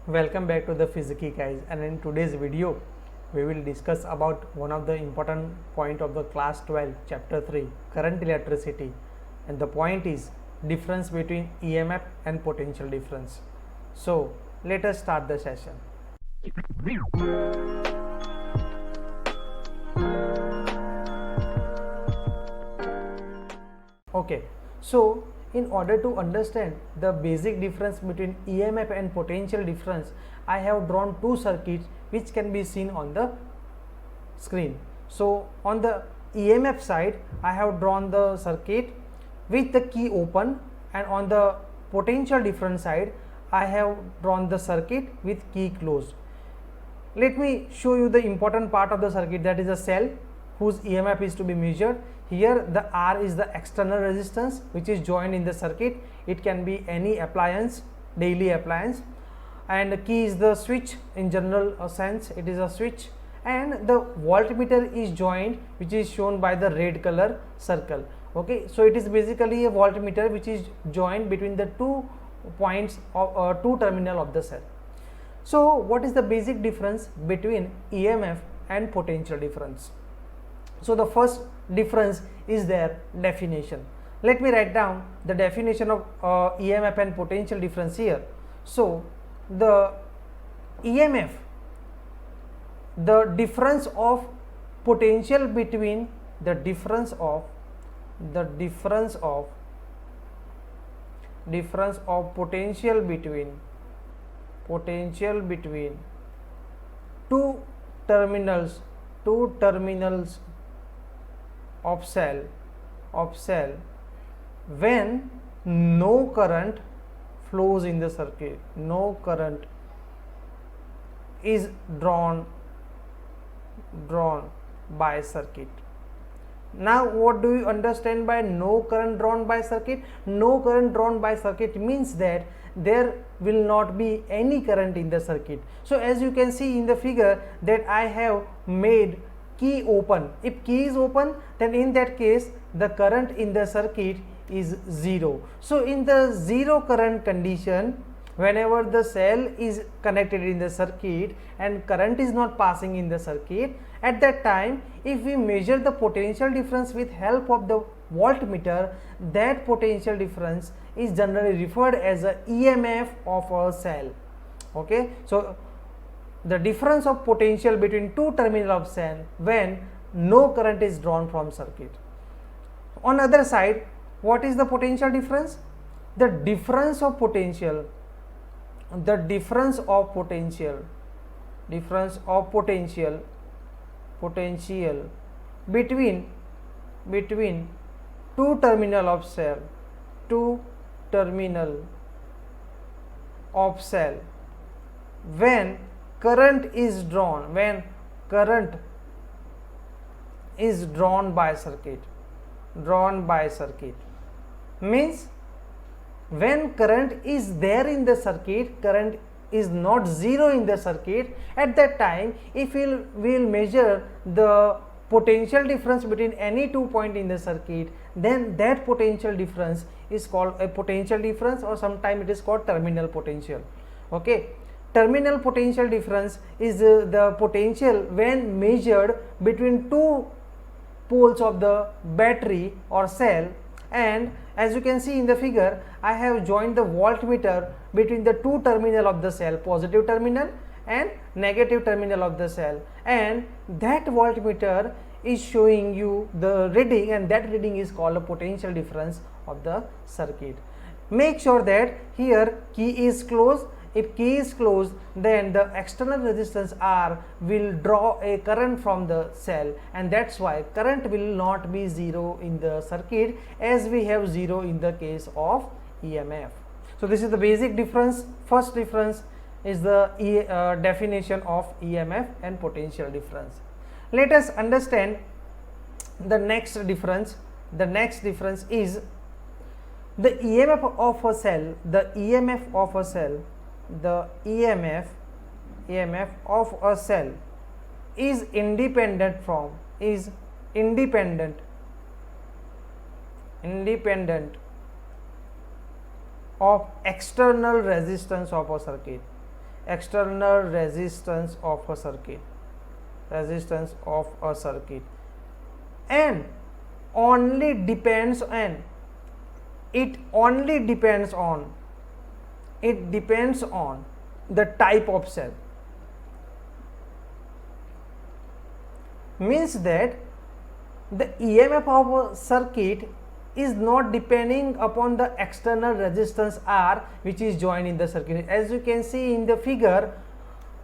Welcome back to the Physics guys, and in today's video we will discuss about one of the important point of the class 12 chapter 3 current electricity, and the point is difference between EMF and potential difference. So let us start the session. Okay, so in order to understand the basic difference between EMF and potential difference, I have drawn two circuits which can be seen on the screen. So on the EMF side, I have drawn the circuit with the key open, and on the potential difference side, I have drawn the circuit with key closed. Let me show you the important part of the circuit, that is a cell whose EMF is to be measured. Here the R is the external resistance which is joined in the circuit. It can be any appliance, daily appliance, and the key is the switch. In general sense, it is a switch, and the voltmeter is joined, which is shown by the red color circle. Okay, so it is basically a voltmeter which is joined between the two points of two terminal of the cell. So what is the basic difference between EMF and potential difference? So the first difference is their definition. Let me write down the definition of EMF and potential difference here. So the EMF, the difference of potential between the difference of potential between two terminals of cell when no current flows in the circuit, no current is drawn by circuit. Now what do you understand by no current drawn by circuit? No current drawn by circuit means that there will not be any current in the circuit. So as you can see in the figure that I have made key open. If key is open, then in that case the current in the circuit is zero. So in the zero current condition, whenever the cell is connected in the circuit and current is not passing in the circuit, at that time if we measure the potential difference with help of the voltmeter, that potential difference is generally referred as a EMF of a cell. Okay, so the difference of potential between two terminal of cell when no current is drawn from circuit. On other side, what is the potential difference? The difference of potential between two terminal of cell when current is drawn by circuit means when current is there in the circuit, current is not zero in the circuit, at that time if we will measure the potential difference between any 2 points in the circuit, then that potential difference is called a potential difference, or sometimes it is called terminal potential. Okay, terminal potential difference is the potential when measured between two poles of the battery or cell. And as you can see in the figure, I have joined the voltmeter between the two terminal of the cell, positive terminal and negative terminal of the cell, and that voltmeter is showing you the reading, and that reading is called a potential difference of the circuit. Make sure that here key is closed. If key is closed, then the external resistance R will draw a current from the cell, and that's why current will not be zero in the circuit as we have zero in the case of EMF. So this is the basic difference. First difference is the definition of EMF and potential difference. Let us understand the next difference. The next difference is the EMF of a cell. The EMF of a cell is independent of external resistance of a circuit. external resistance of a circuit, and only depends on, it depends on the type of cell. Means that the EMF of a circuit is not depending upon the external resistance R which is joined in the circuit. As you can see in the figure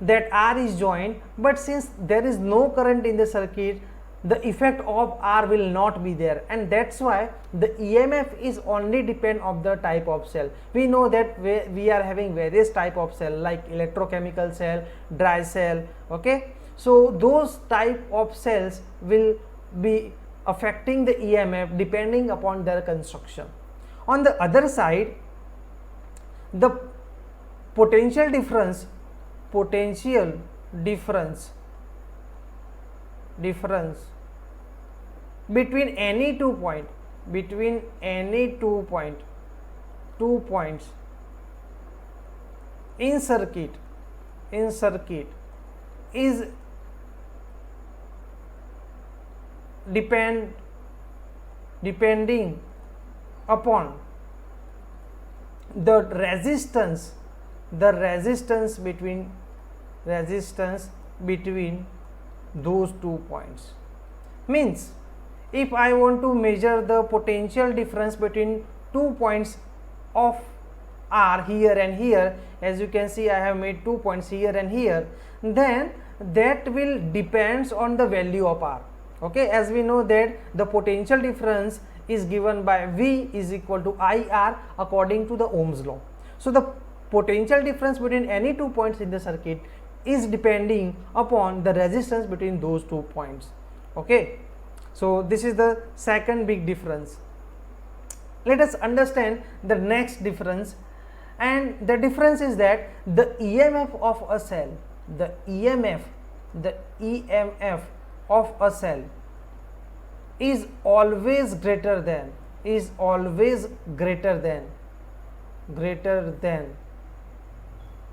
that R is joined, but since there is no current in the circuit, the effect of R will not be there, and that's why the EMF is only depend of the type of cell. We know that we are having various type of cell like electrochemical cell, dry cell, okay. So those type of cells will be affecting the EMF depending upon their construction. On the other side, the potential difference between any 2 points in circuit is depending upon the resistance between those 2 points. Means if I want to measure the potential difference between 2 points of R here and here, as you can see I have made 2 points here and here, then that will depends on the value of R. Okay, as we know that the potential difference is given by V is equal to IR according to the Ohm's law. So the potential difference between any 2 points in the circuit is depending upon the resistance between those 2 points. Okay, so this is the second big difference. Let us understand the next difference, and the difference is that the EMF of a cell, the EMF of a cell is always greater than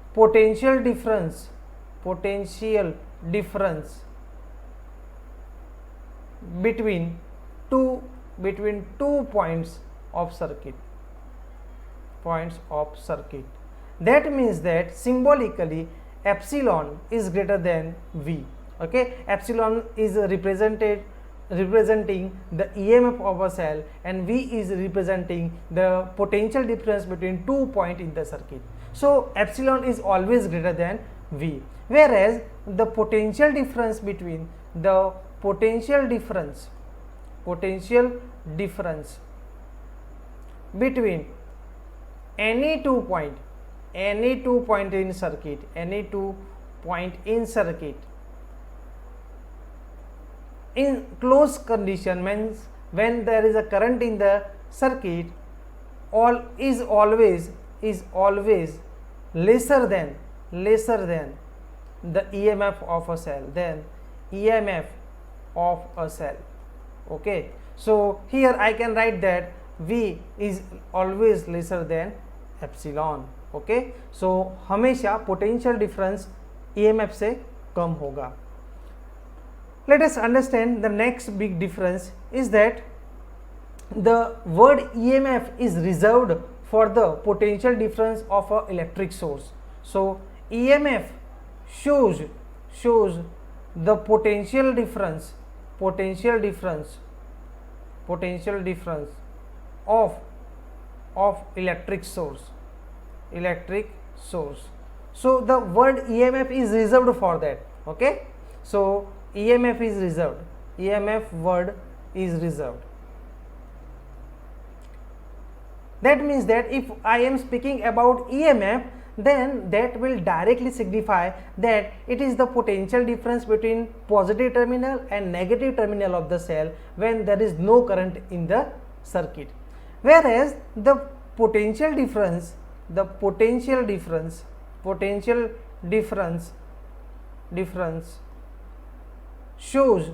potential difference between two points of circuit. That means that symbolically epsilon is greater than V. Okay, epsilon is representing the EMF of a cell, and V is representing the potential difference between 2 points in the circuit. So epsilon is always greater than V, whereas the potential difference between any two point in circuit, in closed condition, means when there is a current in the circuit, is always lesser than the EMF of a cell, Okay, so here I can write that V is always lesser than epsilon. Okay, so हमेशा potential difference EMF से कम होगा. Let us understand the next big difference is that the word EMF is reserved for the potential difference of an electric source. So EMF shows the potential difference of electric source. So the word EMF is reserved for that. Okay, so EMF is reserved. EMF word is reserved. That means that if I am speaking about EMF, then that will directly signify that it is the potential difference between positive terminal and negative terminal of the cell when there is no current in the circuit. Whereas the potential difference shows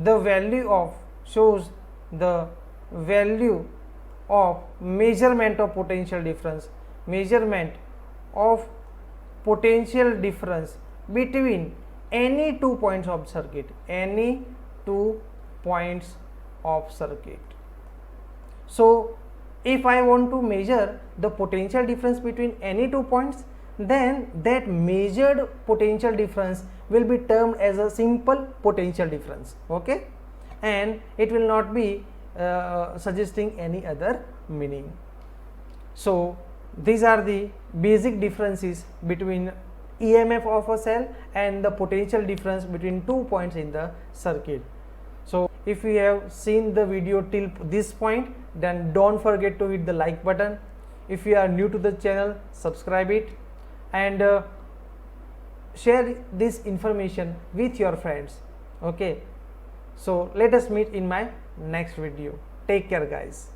the value of measurement of potential difference, measurement of potential difference between any 2 points of circuit, any 2 points of circuit. So if I want to measure the potential difference between any 2 points, then that measured potential difference will be termed as a simple potential difference, okay, and it will not be suggesting any other meaning. So these are the basic differences between EMF of a cell and the potential difference between 2 points in the circuit. So if you have seen the video till this point, then don't forget to hit the like button. If you are new to the channel, subscribe it and share this information with your friends, okay. So let us meet in my next video. Take care guys.